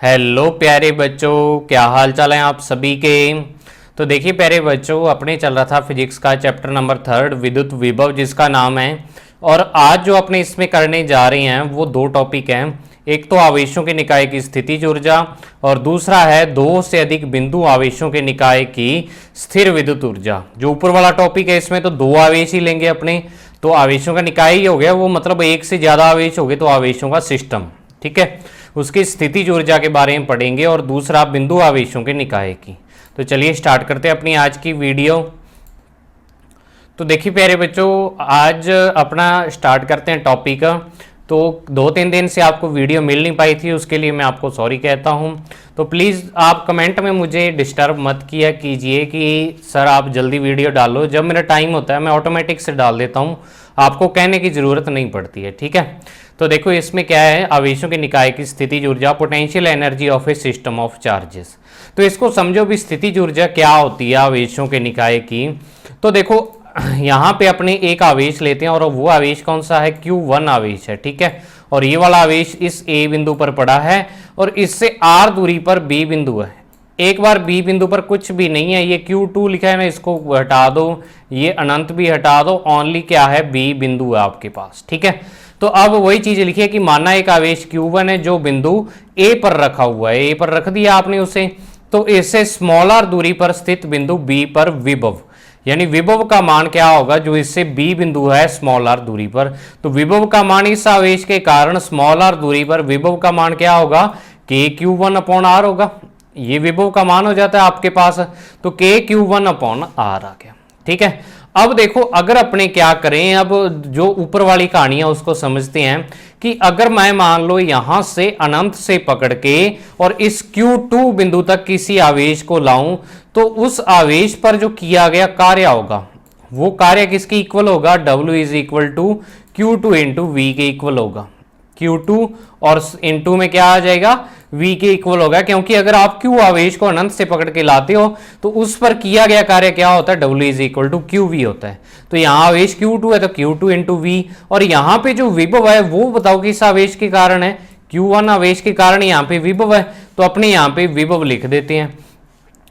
Hello प्यारे बच्चों, क्या हाल चाल है आप सभी के। तो देखिए प्यारे बच्चों, अपने चल रहा था फिजिक्स का चैप्टर नंबर 3 विद्युत विभव जिसका नाम है। और आज जो अपने इसमें करने जा रहे हैं वो दो टॉपिक हैं। एक तो आवेशों के निकाय की स्थितिज ऊर्जा और दूसरा है दो से अधिक बिंदु आवेशों के निकाय की स्थिर विद्युत ऊर्जा। जो ऊपर वाला टॉपिक है इसमें तो दो आवेश ही लेंगे अपने, तो आवेशों का निकाय ही हो गया वो, मतलब एक से ज़्यादा आवेश हो गए तो आवेशों का सिस्टम। ठीक है, उसकी स्थितिज ऊर्जा के बारे में पढ़ेंगे और दूसरा बिंदु आवेशों के निकाय की। तो चलिए स्टार्ट करते हैं अपनी आज की वीडियो। तो देखिए प्यारे बच्चों, आज अपना स्टार्ट करते हैं टॉपिक। तो 2-3 दिन से आपको वीडियो मिल नहीं पाई थी, उसके लिए मैं आपको सॉरी कहता हूं। तो प्लीज़ आप कमेंट में मुझे डिस्टर्ब मत किया कीजिए कि सर आप जल्दी वीडियो डालो। जब मेरा टाइम होता है मैं ऑटोमेटिक से डाल देता हूं, आपको कहने की ज़रूरत नहीं पड़ती है। ठीक है, तो देखो इसमें क्या है, आवेशों के निकाय की स्थितिज ऊर्जा, potential energy of A system of charges. तो इसको समझो भी, स्थितिज ऊर्जा क्या होती है आवेशों के निकाय की। तो देखो यहाँ पे अपने एक आवेश लेते हैं और वो आवेश कौन सा है, Q1 आवेश है। ठीक है, और ये वाला आवेश इस A बिंदु पर पड़ा है और इससे R दूरी पर B बिंदु है। एक बार B बिंदु पर कुछ भी नहीं है, ये Q2 लिखा है ना, इसको हटा दो, ये अनंत भी हटा दो, ओनली क्या है B बिंदु है आपके पास। ठीक है, तो अब वही चीज लिखी है कि माना एक आवेश Q1 है जो बिंदु A पर रखा हुआ है, A पर रख दिया आपने उसे, तो इससे स्मॉलर दूरी पर स्थित बिंदु B पर विभव, यानी विभव का मान क्या होगा, जो इससे B बिंदु है स्मॉलर दूरी पर, तो विभव का मान इस आवेश के कारण स्मॉलर दूरी पर विभव का मान क्या होगा, KQ1/R होगा। ये विभव का मान हो जाता है आपके पास, तो KQ1/R आ गया। ठीक है, अब देखो अगर अपने क्या करें, अब जो ऊपर वाली कहानी है उसको समझते हैं कि अगर मैं मान लो यहां से अनंत से पकड़ के और इस Q2 बिंदु तक किसी आवेश को लाऊं, तो उस आवेश पर जो किया गया कार्य होगा वो कार्य किसके इक्वल होगा, W is equal to Q2 into V के इक्वल होगा। Q2 और इंटू में क्या आ जाएगा, V के इक्वल होगा, क्योंकि अगर आप Q आवेश को अनंत से पकड़ के लाते हो तो उस पर किया गया कार्य क्या होता है, W is equal to QV होता है। तो यहाँ आवेश Q2 है तो Q2 इंटू V, और यहाँ पे जो विभव है वो बताओ किस आवेश के कारण है, Q1 आवेश के कारण यहाँ पे विभव है, तो अपने यहाँ पे विभव लिख देते हैं।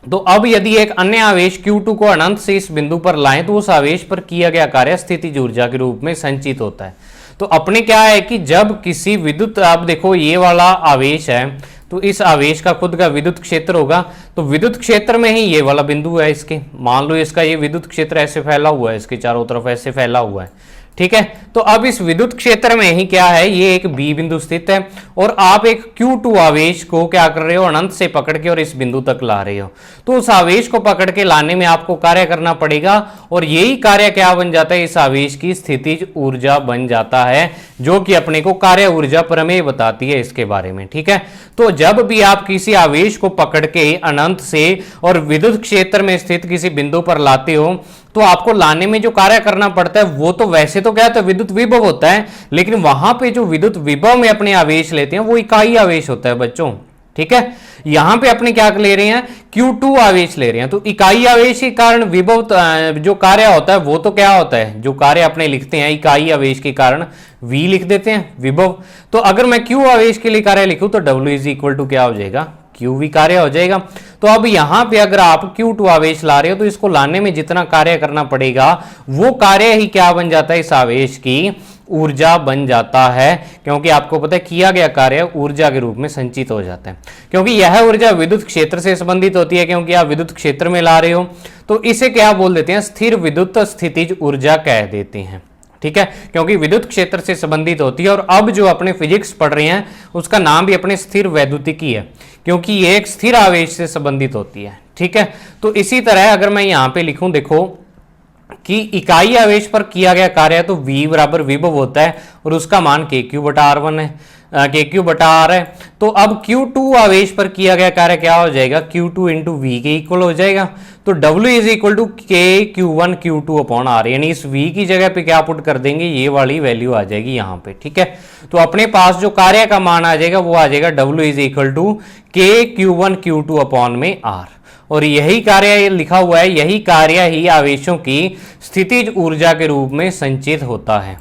तो अब यदि एक अन्य आवेश Q2 को अनंत से इस बिंदु पर लाएं तो उस आवेश पर किया गया कार्य स्थितिज ऊर्जा के रूप में संचित होता है। तो अपने क्या है कि जब किसी विद्युत, आप देखो ये वाला आवेश है तो इस आवेश का खुद का विद्युत क्षेत्र होगा, तो विद्युत क्षेत्र में ही ये वाला बिंदु है इसके, मान लो इसका ये विद्युत क्षेत्र ऐसे फैला हुआ है, इसके चारों तरफ ऐसे फैला हुआ है। ठीक है, तो अब इस विद्युत क्षेत्र में ही क्या है, ये एक B बिंदु स्थित है और आप एक Q2 आवेश को क्या कर रहे हो, अनंत से पकड़ के और इस बिंदु तक ला रहे हो। तो उस आवेश को पकड़ के लाने में आपको कार्य करना पड़ेगा और यही कार्य क्या बन जाता है, इस आवेश की स्थितिज ऊर्जा बन जाता है, जो कि अपने को कार्य ऊर्जा प्रमेय बताती है इसके बारे में। ठीक है, तो जब भी आप किसी आवेश को पकड़ के अनंत से और विद्युत क्षेत्र में स्थित किसी बिंदु पर लाते हो तो आपको लाने में जो कार्य करना पड़ता है वो तो वैसे तो क्या होता है, विद्युत विभव होता है, लेकिन वहां पे जो विद्युत विभव में अपने आवेश लेते हैं वो इकाई आवेश होता है बच्चों। ठीक है, यहां पे अपने क्या ले रहे हैं, Q2 आवेश ले रहे हैं, तो इकाई आवेश के कारण विभव जो कार्य होता है वो तो क्या होता है, जो कार्य अपने लिखते हैं इकाई आवेश के कारण V लिख देते हैं विभव। तो अगर मैं Q आवेश के लिए कार्य लिखूं तो W इज इक्वल टू क्या हो जाएगा, QV कार्य हो जाएगा। तो अब यहां पे अगर आप Q2 आवेश ला रहे हो तो इसको लाने में जितना कार्य करना पड़ेगा वो कार्य ही क्या बन जाता है, इस आवेश की ऊर्जा बन जाता है, क्योंकि आपको पता है किया गया कार्य ऊर्जा के रूप में संचित हो जाता है, क्योंकि यह ऊर्जा विद्युत क्षेत्र से संबंधित होती है, क्योंकि आप विद्युत क्षेत्र में ला रहे हो। तो इसे क्या बोल देते हैं, स्थिर विद्युत स्थितिज ऊर्जा कह देते हैं। ठीक है, क्योंकि विद्युत क्षेत्र से संबंधित होती है। और अब जो अपने फिजिक्स पढ़ रहे हैं उसका नाम भी अपने स्थिर वैद्युतिकी है, क्योंकि ये एक स्थिर आवेश से संबंधित होती है। ठीक है, तो इसी तरह अगर मैं यहां पे लिखूं, देखो कि इकाई आवेश पर किया गया कार्य है तो V बराबर विभव होता है और उसका मान KQ/R1 है, KQ/R है। तो अब Q2 आवेश पर किया गया कार्य क्या हो जाएगा, Q2 इंटू V के इक्वल हो जाएगा। तो W is equal to KQ1 Q2/R, यानी इस V की जगह पे क्या पुट कर देंगे, ये वाली वैल्यू आ जाएगी यहाँ पे। ठीक है, तो अपने पास जो कार्य का मान आ जाएगा वो आ जाएगा W is equal to KQ1 Q2/R, और यही कार्य लिखा हुआ है, यही कार्य ही आवेशों की स्थितिज ऊर्जा के रूप में संचित होता है।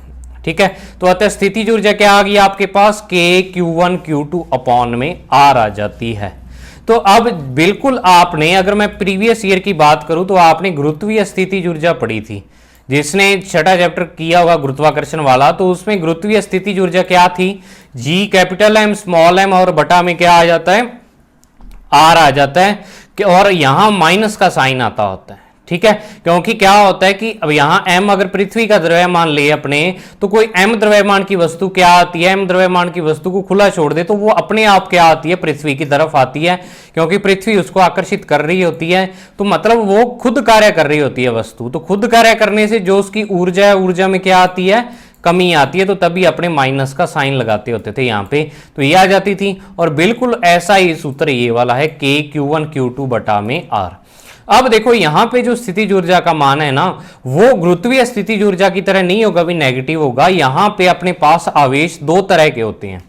ठीक है। तो अतः स्थितिज ऊर्जा क्या आ गई आपके पास, के Q1 Q2 अपॉन में R आ जाती है। तो अब बिल्कुल आपने, अगर मैं प्रीवियस ईयर की बात करूं तो आपने गुरुत्वीय स्थितिज ऊर्जा पढ़ी थी, जिसने छठा चैप्टर किया होगा गुरुत्वाकर्षण वाला, तो उसमें गुरुत्वीय स्थितिज ऊर्जा क्या थी, G capital M small M और बटा में क्या आ जाता है, आर आ जाता है कि, और यहां माइनस का साइन आता होता है, ठीक है। क्योंकि क्या होता है कि अब यहां m अगर पृथ्वी का द्रव्यमान ले अपने, तो कोई m द्रव्यमान की वस्तु क्या आती है, m द्रव्यमान की वस्तु को खुला छोड़ दे तो वो अपने आप क्या आती है, पृथ्वी की तरफ आती है, क्योंकि पृथ्वी उसको आकर्षित कर रही होती है। तो मतलब वो खुद कार्य कर रही होती है वस्तु, तो खुद कार्य करने से जो उसकी ऊर्जा है, ऊर्जा में क्या आती है, कमी आती है। तो तभी अपने माइनस का साइन लगाते होते थे यहाँ पे, तो ये आ जाती थी। और बिल्कुल ऐसा ही सूत्र ये वाला है, के Q1 Q2 बटा में R। अब देखो यहां पे जो स्थितिज ऊर्जा का मान है ना, वो गुरुत्वीय स्थितिज ऊर्जा की तरह नहीं होगा, भी नेगेटिव होगा। यहां पे अपने पास आवेश दो तरह के होते हैं,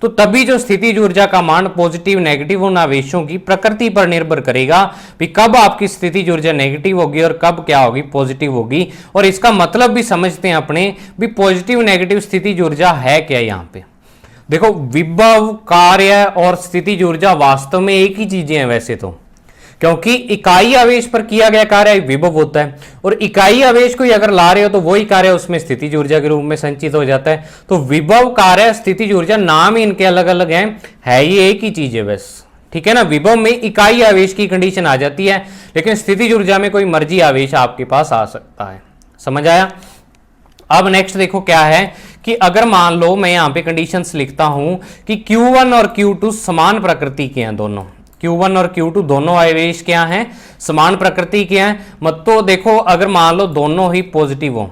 तो तभी जो स्थितिज ऊर्जा का मान पॉजिटिव नेगेटिव उन आवेशों की प्रकृति पर निर्भर करेगा भी कब आपकी स्थितिज ऊर्जा नेगेटिव होगी और कब क्या होगी, पॉजिटिव होगी। और इसका मतलब भी समझते हैं अपने, भी पॉजिटिव नेगेटिव स्थितिज ऊर्जा है क्या। यहाँ पे देखो विभव, कार्य और स्थितिज ऊर्जा वास्तव में एक ही चीजें हैं वैसे तो, क्योंकि इकाई आवेश पर किया गया कार्य विभव होता है, और इकाई आवेश को अगर ला रहे हो तो वही कार्य उसमें स्थितिज ऊर्जा के रूप में संचित हो जाता है। तो विभव, कार्य, स्थितिज ऊर्जा नाम ही इनके अलग अलग हैं, है ये एक ही चीज है बस, ठीक है ना। विभव में इकाई आवेश की कंडीशन आ जाती है, लेकिन स्थितिज ऊर्जा में कोई मर्जी आवेश आपके पास आ सकता है। समझ आया। अब नेक्स्ट देखो क्या है कि अगर मान लो मैं यहां पे कंडीशंस लिखता हूं कि Q1 और Q2 समान प्रकृति के हैं, दोनों Q1 और Q2 दोनों आवेश क्या हैं, समान प्रकृति के हैं। मत तो देखो अगर मान लो दोनों ही पॉजिटिव हो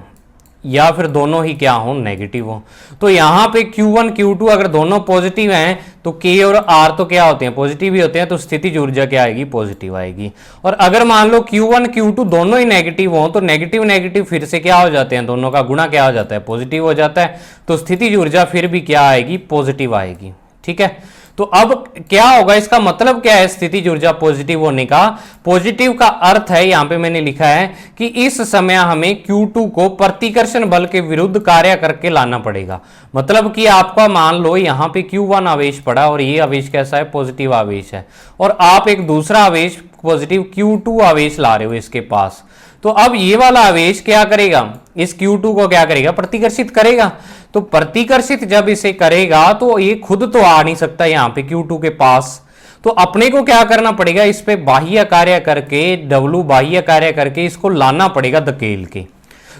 या फिर दोनों ही क्या हो, नेगेटिव हो, तो यहां पे Q1 Q2 अगर दोनों पॉजिटिव हैं तो K और R तो क्या होते हैं, पॉजिटिव ही होते हैं, तो स्थितिज ऊर्जा क्या आएगी, पॉजिटिव आएगी। और अगर मान लो Q1 Q2 दोनों ही नेगेटिव हो तो नेगेटिव नेगेटिव फिर से क्या हो जाते हैं, दोनों का गुणा क्या हो जाता है, पॉजिटिव हो जाता है, तो स्थितिज ऊर्जा फिर भी क्या आएगी, पॉजिटिव आएगी। ठीक है। तो अब क्या होगा, इसका मतलब क्या है स्थितिज ऊर्जा पॉजिटिव होने का, पॉजिटिव का अर्थ है यहां पे मैंने लिखा है कि इस समय हमें Q2 को प्रतिकर्षण बल के विरुद्ध कार्य करके लाना पड़ेगा। मतलब कि आपका मान लो यहां पे Q1 आवेश पड़ा और ये आवेश कैसा है, पॉजिटिव आवेश है, और आप एक दूसरा आवेश पॉजिटिव Q2 आवेश ला रहे हो इसके पास, तो अब ये वाला आवेश क्या करेगा, इस Q2 को क्या करेगा, प्रतिकर्षित करेगा। तो प्रतिकर्षित जब इसे करेगा तो ये खुद तो आ नहीं सकता यहां पे Q2 के पास, तो अपने को क्या करना पड़ेगा, इस पे बाह्य कार्य करके, W बाह्य कार्य करके इसको लाना पड़ेगा धकेल के।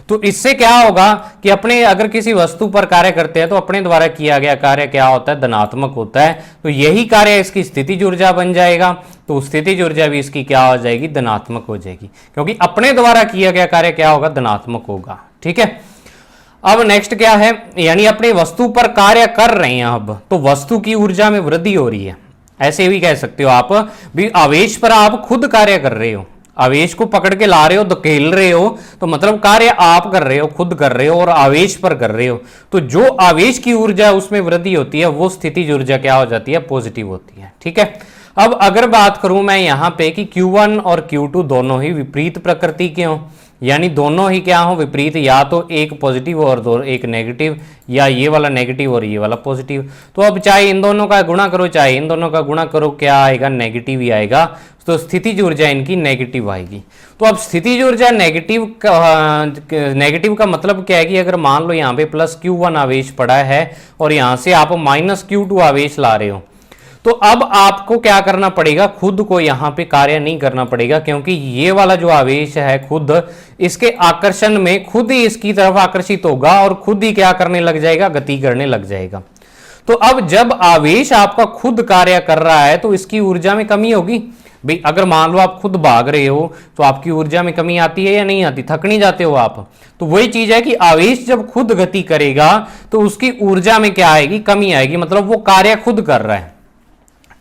तो इससे क्या होगा कि अपने अगर किसी वस्तु पर कार्य करते हैं तो अपने द्वारा किया गया कार्य क्या होता है, धनात्मक होता है, तो यही कार्य इसकी स्थितिज ऊर्जा बन जाएगा, तो स्थितिज ऊर्जा भी इसकी क्या हो जाएगी, धनात्मक हो जाएगी, क्योंकि अपने द्वारा किया गया कार्य क्या होगा, धनात्मक होगा। ठीक है। अब नेक्स्ट क्या है, यानी अपनी वस्तु पर कार्य कर रहे हैं अब, तो वस्तु की ऊर्जा में वृद्धि हो रही है, ऐसे भी कह सकते हो आप भी, आवेश पर आप खुद कार्य कर रहे हो, आवेश को पकड़ के ला रहे हो, धकेल रहे हो, तो मतलब कार्य आप कर रहे हो, खुद कर रहे हो और आवेश पर कर रहे हो, तो जो आवेश की ऊर्जा उसमें वृद्धि होती है वो स्थितिज ऊर्जा क्या हो जाती है, पॉजिटिव होती है। ठीक है। अब अगर बात करूं मैं यहां पे कि Q1 और Q2 दोनों ही विपरीत प्रकृति के हों, यानी दोनों ही क्या हो, विपरीत, या तो एक पॉजिटिव और दो एक नेगेटिव, या ये वाला नेगेटिव और ये वाला पॉजिटिव, तो अब चाहे इन दोनों का गुणा करो चाहे इन दोनों का गुणा करो, क्या आएगा, नेगेटिव ही आएगा, तो स्थितिज ऊर्जा इनकी नेगेटिव आएगी। तो अब स्थितिज ऊर्जा नेगेटिव का मतलब क्या है कि अगर मान लो यहाँ पे प्लस Q1 आवेश पड़ा है और यहाँ से आप माइनस Q2 आवेश ला रहे हो, तो अब आपको क्या करना पड़ेगा, खुद को यहां पे कार्य नहीं करना पड़ेगा, क्योंकि ये वाला जो आवेश है खुद इसके आकर्षण में खुद ही इसकी तरफ आकर्षित होगा और खुद ही क्या करने लग जाएगा, गति करने लग जाएगा। तो अब जब आवेश आपका खुद कार्य कर रहा है तो इसकी ऊर्जा में कमी होगी भाई। अगर मान लो आप खुद भाग रहे हो तो आपकी ऊर्जा में कमी आती है या नहीं आती, थक नहीं जाते हो आप, तो वही चीज है कि आवेश जब खुद गति करेगा तो उसकी ऊर्जा में क्या आएगी, कमी आएगी, मतलब वो कार्य खुद कर रहा है।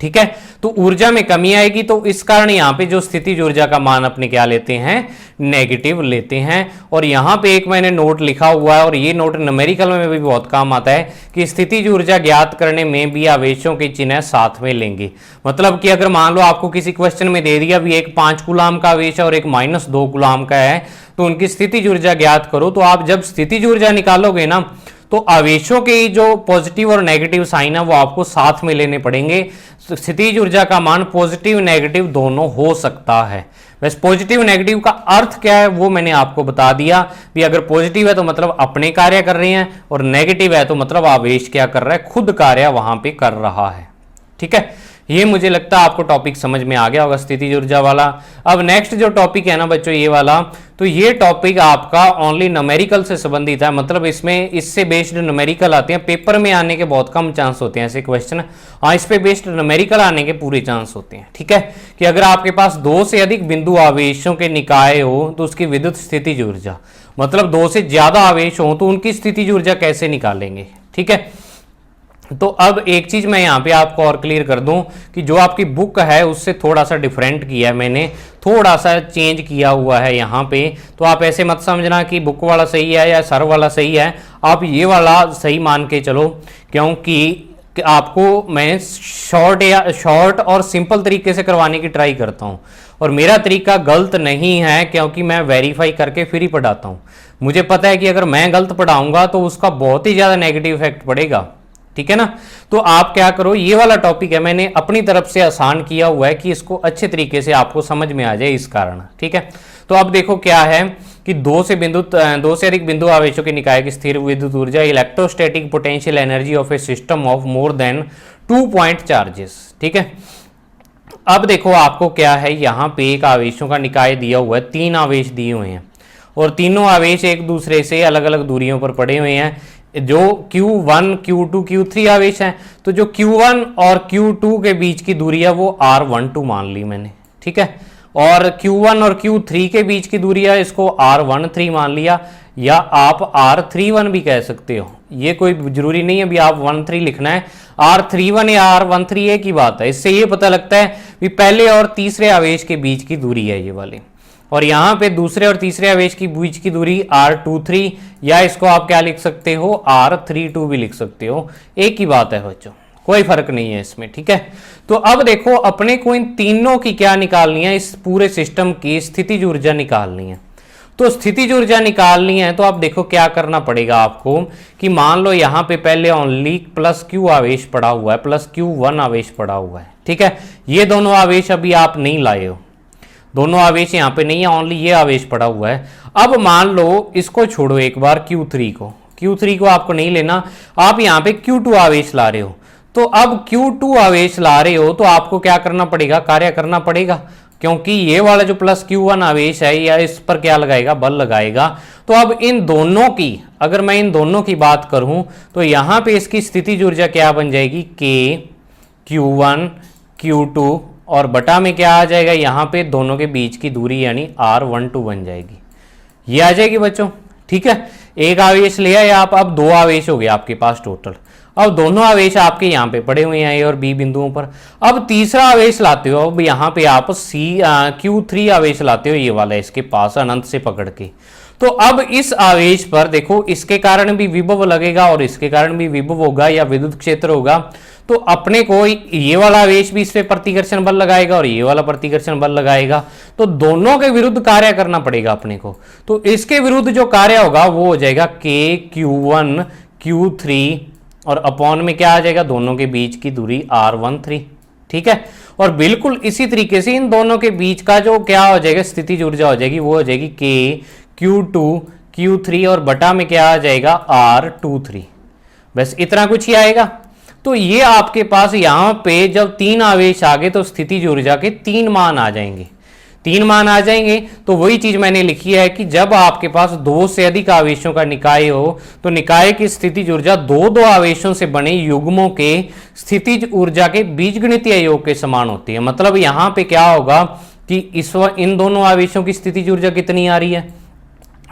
ठीक है। तो ऊर्जा में कमी आएगी, तो इस कारण यहां पे जो स्थितिज ऊर्जा का मान अपने क्या लेते हैं, नेगेटिव लेते हैं। और यहां पे एक मैंने नोट लिखा हुआ है, और ये नोट न्यूमेरिकल में भी बहुत काम आता है कि स्थितिज ऊर्जा ज्ञात करने में भी आवेशों के चिन्ह साथ में लेंगे। मतलब कि अगर मान लो आपको किसी क्वेश्चन में दे दिया भी एक 5 कूलाम का आवेश है और एक -2 कूलाम का है, तो उनकी स्थितिज ऊर्जा ज्ञात करो, तो आप जब स्थितिज ऊर्जा निकालोगे ना, तो आवेशों के जो पॉजिटिव और नेगेटिव साइन है वो आपको साथ में लेने पड़ेंगे। स्थितिज ऊर्जा का मान पॉजिटिव नेगेटिव दोनों हो सकता है। बस पॉजिटिव नेगेटिव का अर्थ क्या है वो मैंने आपको बता दिया भी। अगर पॉजिटिव है तो मतलब अपने कार्य कर रहे हैं, और नेगेटिव है तो मतलब आवेश क्या कर रहा है, खुद कार्य वहां पे कर रहा है। ठीक है, ये मुझे लगता है आपको टॉपिक समझ में आ गया होगा स्थितिज ऊर्जा वाला। अब नेक्स्ट जो टॉपिक है ना बच्चों ये वाला, तो ये टॉपिक आपका ओनली न्यूमेरिकल से संबंधित है। मतलब इसमें इससे बेस्ड न्यूमेरिकल आते हैं, पेपर में आने के बहुत कम चांस होते हैं ऐसे क्वेश्चन। हाँ, इस पे बेस्ड न्यूमेरिकल आने के पूरे चांस होते हैं। ठीक है, कि अगर आपके पास 2 से अधिक बिंदु आवेशों के निकाय हो तो उसकी विद्युत स्थितिज ऊर्जा, मतलब 2 से ज्यादा आवेश हो तो उनकी स्थितिज ऊर्जा कैसे निकालेंगे। ठीक है, तो अब एक चीज मैं यहां पे आपको और क्लियर कर दूं कि जो आपकी बुक है उससे थोड़ा सा डिफरेंट किया है मैंने, थोड़ा सा चेंज किया हुआ है यहां पे। तो आप ऐसे मत समझना कि बुक वाला सही है या सर वाला सही है, आप ये वाला सही मान के चलो, क्योंकि आपको मैं शॉर्ट और सिंपल तरीके से करवाने की ट्राई करता हूं, और मेरा तरीका गलत नहीं है क्योंकि मैं वेरीफाई करके फिर ही पढ़ाता हूं। मुझे पता है कि अगर मैं गलत पढ़ाऊंगा तो उसका बहुत ही ज्यादा नेगेटिव इफेक्ट पड़ेगा। ठीक है ना, तो आप क्या करो, ये वाला टॉपिक है मैंने अपनी तरफ से आसान किया हुआ है कि इसको अच्छे तरीके से आपको समझ में आ जाए इस कारण। ठीक है, तो अब देखो क्या है कि 2 से अधिक बिंदु आवेशों के निकाय की स्थिर विद्युत ऊर्जा electrostatic potential energy of A system of more than 2 point charges. ठीक है, अब देखो आपको क्या है, यहां पे एक आवेशों का निकाय दिया हुआ है, 3 आवेश दिए हुए हैं और तीनों आवेश एक दूसरे से अलग अलग दूरियों पर पड़े हुए हैं। जो Q1, Q2, Q3 आवेश हैं, तो जो Q1 और Q2 के बीच की दूरी है वो R12 मान ली मैंने। ठीक है, और Q1 और Q3 के बीच की दूरी है इसको R13 मान लिया, या आप R31 भी कह सकते हो। ये कोई जरूरी नहीं है भी आप 13 लिखना है, R31 या R13 एक ही बात है। इससे ये पता लगता है कि पहले और तीसरे आवेश के बीच की दूरी है ये वाली, और यहां पे दूसरे और तीसरे आवेश की बीच की दूरी R23, या इसको आप क्या लिख सकते हो, R32 भी लिख सकते हो। एक ही बात है बच्चों, कोई फर्क नहीं है इसमें। ठीक है, तो अब देखो अपने को इन तीनों की क्या निकालनी है, इस पूरे सिस्टम की स्थितिज ऊर्जा निकालनी है। तो स्थितिज ऊर्जा निकालनी है तो आप देखो क्या करना पड़ेगा आपको, कि मान लो यहां पे पहले ओनली +Q आवेश पड़ा हुआ है, +Q1 आवेश पड़ा हुआ है। ठीक है, ये दोनों आवेश अभी आप नहीं लाए हो, दोनों आवेश यहां पे नहीं है, ओनली ये आवेश पड़ा हुआ है। अब मान लो इसको छोड़ो एक बार, Q3 को आपको नहीं लेना, आप यहां पे Q2 आवेश ला रहे हो। तो अब Q2 आवेश ला रहे हो तो आपको क्या करना पड़ेगा, कार्य करना पड़ेगा, क्योंकि ये वाला जो +Q1 आवेश है या इस पर क्या लगाएगा, बल लगाएगा। तो अब इन दोनों की, अगर मैं इन दोनों की बात करूं तो यहां पे इसकी स्थितिज ऊर्जा क्या बन जाएगी, K Q1 Q2 और बटा में क्या आ जाएगा, यहां पे दोनों के बीच की दूरी यानी R12 बन जाएगी, ये आ जाएगी बच्चों। ठीक है, एक आवेश ले आए आप, अब 2 आवेश हो गए आपके पास टोटल। अब दोनों आवेश आपके यहाँ पे पड़े हुए हैं A और B बिंदुओं पर। अब तीसरा आवेश लाते हो, अब यहाँ पे आप Q3 आवेश लाते हो, ये वाला इसके पास अनंत से पकड़ के। तो अब इस आवेश पर देखो, इसके कारण भी विभव लगेगा और इसके कारण भी विभव होगा या विद्युत क्षेत्र होगा। तो अपने को ये वाला आवेश भी इस पे प्रतिकर्षण बल लगाएगा और ये वाला प्रतिकर्षण बल लगाएगा, तो दोनों के विरुद्ध कार्य करना पड़ेगा अपने को। तो इसके विरुद्ध जो कार्य होगा वो हो जाएगा K Q1 Q3 और अपॉन में क्या आ जाएगा, दोनों के बीच की दूरी R13। ठीक है, और बिल्कुल इसी तरीके से इन दोनों के बीच का जो क्या हो जाएगा, स्थितिज ऊर्जा हो जाएगी, वो हो जाएगी K Q2 Q3 और बटा में क्या आ जाएगा, R23। बस इतना कुछ ही आएगा। तो ये आपके पास यहां पे जब 3 आवेश आ गए तो स्थितिज ऊर्जा के 3 मान आ जाएंगे, 3 मान आ जाएंगे। तो वही चीज मैंने लिखी है कि जब आपके पास 2 से अधिक आवेशों का निकाय हो तो निकाय की स्थितिज ऊर्जा 2 आवेशों से बने युग्मों के स्थितिज ऊर्जा के बीजगणितीय योग के समान होती है। मतलब यहां पे क्या होगा कि इन दोनों आवेशों की स्थितिज ऊर्जा कितनी आ रही है,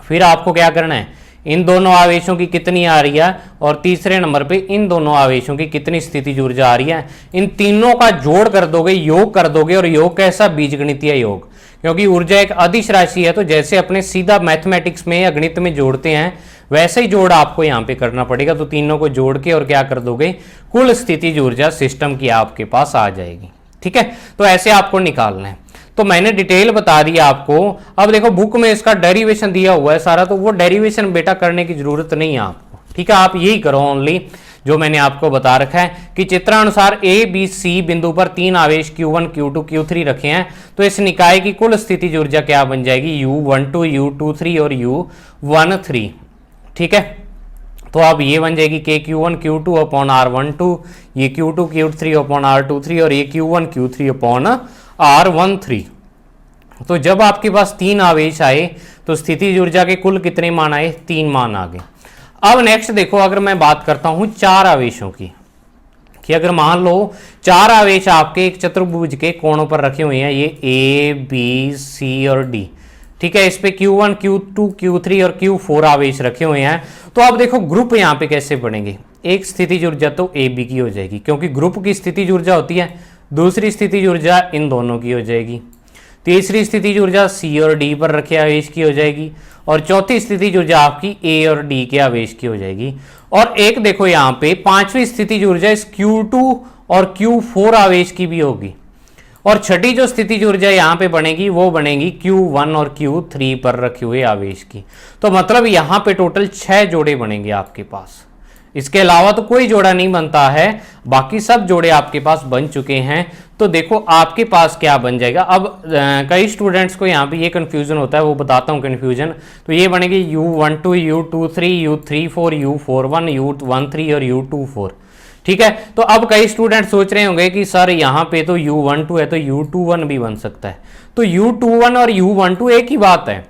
फिर आपको क्या करना है, इन दोनों आवेशों की कितनी आ रही है, और तीसरे नंबर पे इन दोनों आवेशों की कितनी स्थितिज ऊर्जा आ रही है। इन तीनों का जोड़ कर दोगे, योग कर दोगे, और योग कैसा, बीजगणितीय योग, क्योंकि ऊर्जा एक अदिश राशि है। तो जैसे अपने सीधा मैथमेटिक्स में या गणित में जोड़ते हैं वैसे ही जोड़ आपको यहाँ पे करना पड़ेगा। तो तीनों को जोड़ के और क्या कर दोगे, कुल स्थितिज ऊर्जा सिस्टम की आपके पास आ जाएगी। ठीक है, तो ऐसे आपको निकालना है। तो मैंने डिटेल बता दिया आपको। अब देखो बुक में इसका डेरिवेशन दिया हुआ है सारा, तो वो डेरिवेशन बेटा करने की जरूरत नहीं है आपको। ठीक है, आप यही करो ओनली जो मैंने आपको बता रखा है कि चित्रानुसार ए बी सी बिंदु पर 3 आवेश Q1 Q2 Q3 रखे हैं, तो इस निकाय की कुल स्थितिज ऊर्जा क्या बन जाएगी, U12 U23 और U13। ठीक है, तो अब ये बन जाएगी के Q1 Q2 अपॉन R12, ये Q2 Q3 अपॉन R23 और ये Q1 Q3 अपॉन R13। तो जब आपके पास 3 आवेश आए तो स्थितिज ऊर्जा के कुल कितने मान आए, 3 मान आ गए। अब नेक्स्ट देखो, अगर मैं बात करता हूं 4 आवेशों की, कि अगर मान लो 4 आवेश आपके एक चतुर्भुज के कोणों पर रखे हुए हैं, ये ए बी सी और डी। ठीक है, इस पे Q1 Q2 Q3 और Q4 आवेश रखे हुए हैं। तो अब देखो ग्रुप यहाँ पे कैसे बनेंगे, एक स्थितिज ऊर्जा तो ए बी की हो जाएगी, क्योंकि ग्रुप की स्थितिज ऊर्जा होती है, दूसरी स्थितिज ऊर्जा इन दोनों की हो जाएगी, तीसरी स्थितिज ऊर्जा सी और डी पर रखे आवेश की हो जाएगी, और चौथी स्थितिज ऊर्जा आपकी ए और डी के आवेश की हो जाएगी। और एक देखो यहाँ पे पांचवी स्थितिज ऊर्जा इस Q2 और Q4 आवेश की भी होगी, और छठी जो स्थितिज ऊर्जा यहाँ पे बनेगी वो बनेगी Q1 और Q3 पर रखे हुए आवेश की। तो मतलब यहाँ पे टोटल 6 जोड़े बनेंगे आपके पास, इसके अलावा तो कोई जोड़ा नहीं बनता है, बाकी सब जोड़े आपके पास बन चुके हैं। तो देखो आपके पास क्या बन जाएगा। अब कई स्टूडेंट्स को यहाँ पे ये कंफ्यूजन होता है, वो बताता हूँ कंफ्यूजन। तो ये बनेगी U12 U23 U34 U41 U13 और U24। ठीक है, तो अब कई स्टूडेंट सोच रहे होंगे कि सर यहाँ पे तो U12 है तो U21 भी बन सकता है। तो U21 और U12 एक ही बात है,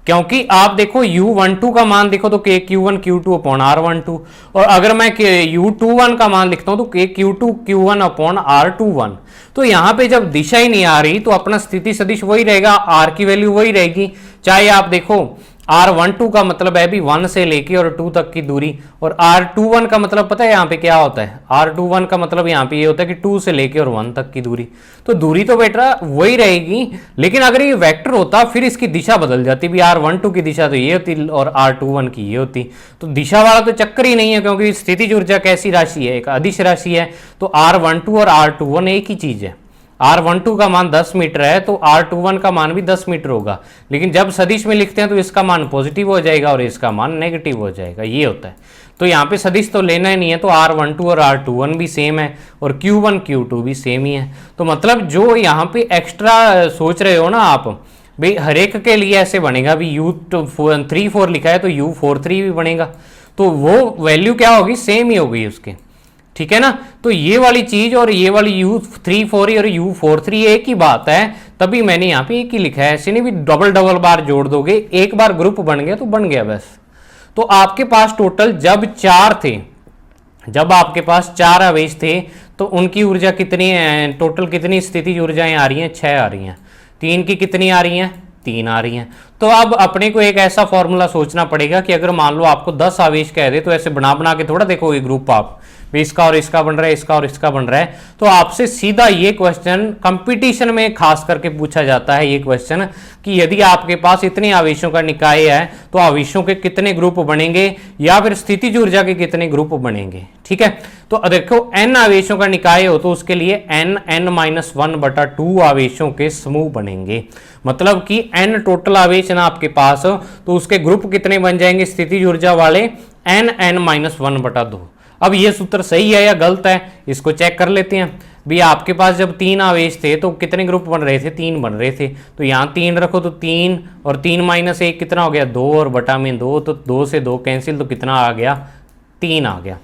क्योंकि आप देखो U12 का मान देखो तो के Q1 Q2 अपॉन R12, और अगर मैं U21 का मान लिखता हूं तो के Q2 Q1 अपॉन R21। तो यहां पे जब दिशा ही नहीं आ रही तो अपना स्थिति सदिश वही रहेगा, R की वैल्यू वही रहेगी। चाहे आप देखो R12 का मतलब है भी 1 से लेके और 2 तक की दूरी, और R21 का मतलब पता है यहाँ पे क्या होता है, R21 का मतलब यहाँ पे ये होता है कि 2 से लेके और 1 तक की दूरी। तो दूरी तो बेटा वही रहेगी, लेकिन अगर ये वेक्टर होता फिर इसकी दिशा बदल जाती, भी R12 की दिशा तो ये होती और R21 की ये होती। तो दिशा वाला तो चक्कर ही नहीं है, क्योंकि स्थितिज ऊर्जा कैसी राशि है, एक अदिश राशि है। तो R12 और R21 एक ही चीज है। R12 का मान 10 मीटर है तो R21 का मान भी 10 मीटर होगा, लेकिन जब सदिश में लिखते हैं तो इसका मान पॉजिटिव हो जाएगा और इसका मान नेगेटिव हो जाएगा, ये होता है। तो यहाँ पे सदिश तो लेना ही नहीं है, तो R12 और R21 भी सेम है और Q1 Q2 भी सेम ही है। तो मतलब जो यहाँ पे एक्स्ट्रा सोच रहे हो ना आप, भाई हर एक के लिए ऐसे बनेगा, भी U34 लिखा है तो U43 भी बनेगा, तो वो वैल्यू क्या होगी, सेम ही होगी उसके। ठीक है ना, तो ये वाली चीज और ये वाली U34 और U43 एक ही बात है, तभी मैंने यहाँ पे एक ही लिखा है, ऐसे नहीं भी डबल डबल बार जोड़ दोगे, एक बार ग्रुप बन गया तो बन गया बस। तो आपके पास टोटल जब 4 थे, जब आपके पास 4 आवेश थे तो उनकी ऊर्जा कितनी है, टोटल कितनी स्थितिज ऊर्जाएं आ रही हैं, 6 आ रही हैं। 3 की कितनी आ रही हैं, 3 आ रही हैं। तो अब अपने को एक ऐसा फॉर्मूला सोचना पड़ेगा कि अगर मान लो आपको 10 आवेश कह दे, तो ऐसे बना बना के थोड़ा देखोगे ग्रुप आप, इसका और इसका बन रहा है, इसका और इसका बन रहा है। तो आपसे सीधा ये क्वेश्चन कंपटीशन में खास करके पूछा जाता है, ये क्वेश्चन कि यदि आपके पास इतने आवेशों का निकाय है तो आवेशों के कितने ग्रुप बनेंगे, या फिर स्थितिज ऊर्जा के कितने ग्रुप बनेंगे। ठीक है, तो देखो n आवेशों का निकाय हो तो उसके लिए n-1/2 आवेशों के समूह बनेंगे। मतलब कि n टोटल आवेश है ना आपके पास, तो उसके ग्रुप कितने बन जाएंगे स्थितिज ऊर्जा वाले, n-1/2। अब ये सूत्र सही है या गलत है, इसको चेक कर लेते हैं। भी आपके पास जब 3 आवेश थे तो कितने ग्रुप बन रहे थे, 3 बन रहे थे। तो यहाँ 3 रखो तो 3 और 3 - 1 कितना हो गया, 2 और बटा में 2, तो 2 से 2 कैंसिल, तो कितना आ गया, 3 आ गया।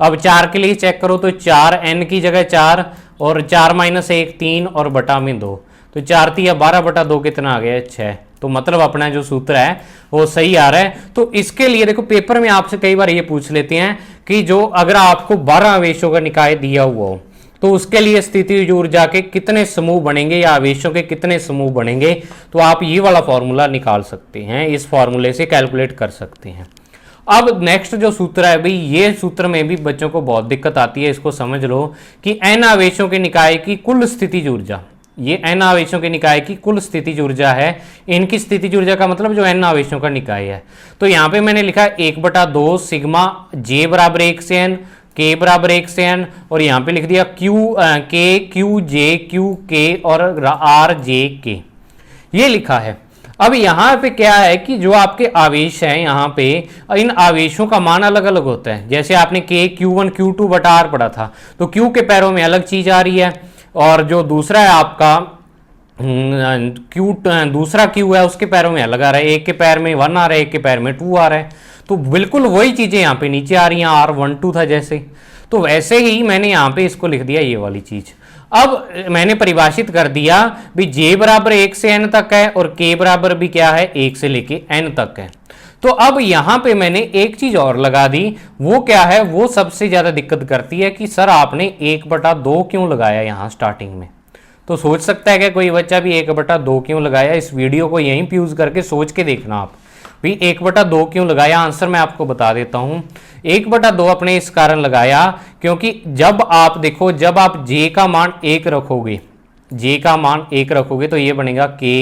अब 4 के लिए चेक करो तो 4 n की जगह 4 और 4 - 1 3 और बटा में 2, तो 4 3 या 12/2 कितना आ गया, 6। तो मतलब अपना जो सूत्र है वो सही आ रहा है। तो इसके लिए देखो पेपर में आपसे कई बार ये पूछ लेते हैं कि जो अगर आपको 12 आवेशों का निकाय दिया हुआ हो तो उसके लिए स्थितिज ऊर्जा के कितने समूह बनेंगे या आवेशों के कितने समूह बनेंगे, तो आप ये वाला फॉर्मूला निकाल सकते हैं, इस फॉर्मूले से कैलकुलेट कर सकते हैं। अब नेक्स्ट जो सूत्र है भाई, ये सूत्र में भी बच्चों को बहुत दिक्कत आती है, इसको समझ लो कि n आवेशों के निकाय की कुल स्थितिज ऊर्जा, ये n आवेशों के निकाय की कुल स्थितिज ऊर्जा है। इनकी स्थितिज ऊर्जा का मतलब जो n आवेशों का निकाय है। तो यहाँ पे मैंने लिखा है 1/2 सिग्मा j बराबर 1 से n, k बराबर 1 से n, और यहाँ पे लिख दिया k q j q k और r j k, ये लिखा है। अब यहाँ पे क्या है कि जो आपके आवेश हैं यहाँ पे, इन आवेशों का मान अलग अलग होता है। जैसे आपने K Q1 Q2 बटा R पढ़ा था, तो Q के पैरों में अलग चीज आ रही है, और जो दूसरा है आपका दूसरा Q है उसके पैरों में अलग आ रहा है। एक के पैर में 1 आ रहा है, एक के पैर में 2 आ रहा है। तो बिल्कुल वही चीजें यहाँ पे नीचे आ रही हैं, R12 था जैसे, तो वैसे ही मैंने यहाँ पे इसको लिख दिया ये वाली चीज। अब मैंने परिभाषित कर दिया भी J बराबर 1 से n तक है और K बराबर भी क्या है 1 से लेके n तक है। तो अब यहां पे मैंने एक चीज और लगा दी, वो क्या है, वो सबसे ज्यादा दिक्कत करती है कि सर आपने 1/2 क्यों लगाया यहां स्टार्टिंग में। तो सोच सकता है कि कोई बच्चा भी 1/2 क्यों लगाया। इस वीडियो को यहीं फ्यूज करके सोच के देखना आप भी 1/2 क्यों लगाया। आंसर मैं आपको बता देता हूं। 1/2 अपने इस कारण लगाया क्योंकि जब आप देखो, जब आप J का मान 1 रखोगे, J का मान 1 रखोगे तो ये बनेगा K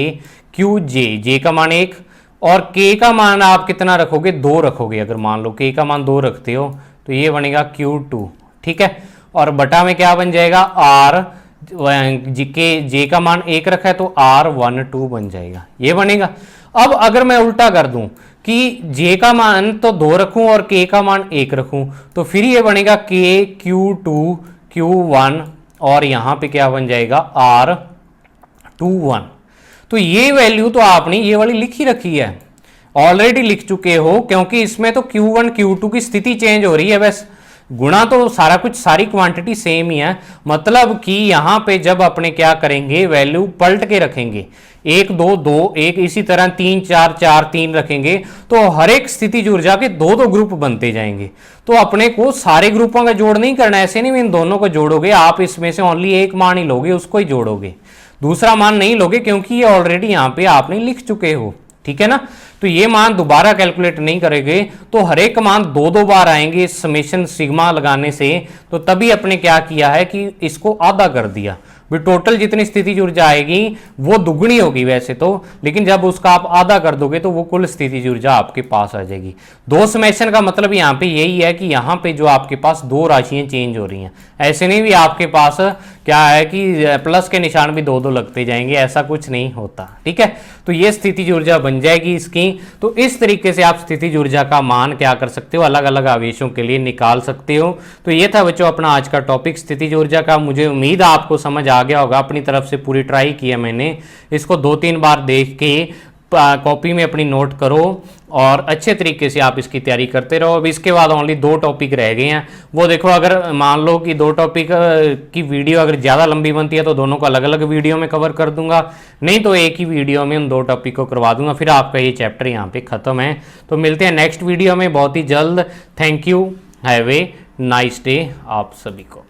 Q J, J का मान 1, और K का मान आप कितना रखोगे, 2 रखोगे। अगर मान लो K का मान 2 रखते हो तो ये बनेगा Q2, ठीक है। और बटा में क्या बन जाएगा, R, J का मान 1 रखा है तो R12 बन जाएगा, ये बनेगा। अब अगर मैं उल्टा कर दूं कि J का मान तो 2 रखूं और K का मान 1 रखूं, तो फिर ये बनेगा K Q2 Q1, और यहां पे क्या बन जाएगा R21। तो ये वैल्यू तो आपने ये वाली लिख ही रखी है, ऑलरेडी लिख चुके हो, क्योंकि इसमें तो Q1 Q2 की स्थिति चेंज हो रही है, बस गुणा तो सारा कुछ, सारी क्वांटिटी सेम ही है। मतलब कि यहां पे जब अपने क्या करेंगे, वैल्यू पलट के रखेंगे, 1 2 2 1, इसी तरह 3 4 4 3 रखेंगे, तो हर एक स्थितिज ऊर्जा के 2 ग्रुप बनते जाएंगे। तो अपने को सारे ग्रुपों का जोड़ नहीं करना, ऐसे नहीं इन दोनों को जोड़ोगे आप, इसमें से ओनली एक मान ही लोगे, उसको ही जोड़ोगे, दूसरा मान नहीं लोगे, क्योंकि ये ऑलरेडी यहां पे आपने लिख चुके हो, ठीक है ना। तो ये मान दोबारा कैलकुलेट नहीं करेंगे, तो हर एक मान 2 बार आएंगे समेशन सिग्मा लगाने से। तो तभी अपने क्या किया है कि इसको आधा कर दिया, भी टोटल जितनी स्थितिज ऊर्जा आएगी वो दुगनी होगी वैसे तो, लेकिन जब उसका आप आधा कर दोगे तो वो कुल स्थितिज ऊर्जा आपके पास आ जाएगी। 2 समेशन का मतलब यहाँ पे यही है कि यहाँ पे जो आपके पास 2 राशियां चेंज हो रही हैं, ऐसे नहीं भी आपके पास क्या है कि प्लस के निशान भी 2 लगते जाएंगे, ऐसा कुछ नहीं होता, ठीक है। तो ये स्थितिज ऊर्जा बन जाएगी इसकी। तो इस तरीके से आप स्थितिज ऊर्जा का मान क्या कर सकते हो, अलग अलग आवेशों के लिए निकाल सकते हो। तो ये था बच्चों अपना आज का टॉपिक स्थितिज ऊर्जा का। मुझे उम्मीद है आपको समझ आ गया होगा, अपनी तरफ से पूरी ट्राई किया मैंने। इसको 2-3 बार देख के कॉपी में अपनी नोट करो और अच्छे तरीके से आप इसकी तैयारी करते रहो। अब इसके बाद ओनली 2 टॉपिक रह गए हैं, वो देखो। अगर मान लो कि 2 टॉपिक की वीडियो अगर ज़्यादा लंबी बनती है तो दोनों को अलग अलग वीडियो में कवर कर दूंगा, नहीं तो एक ही वीडियो में उन 2 टॉपिक को करवा दूंगा, फिर आपका ये चैप्टर यहाँ पे ख़त्म है। तो मिलते हैं नेक्स्ट वीडियो में बहुत ही जल्द। Thank you, have a nice day आप सभी को।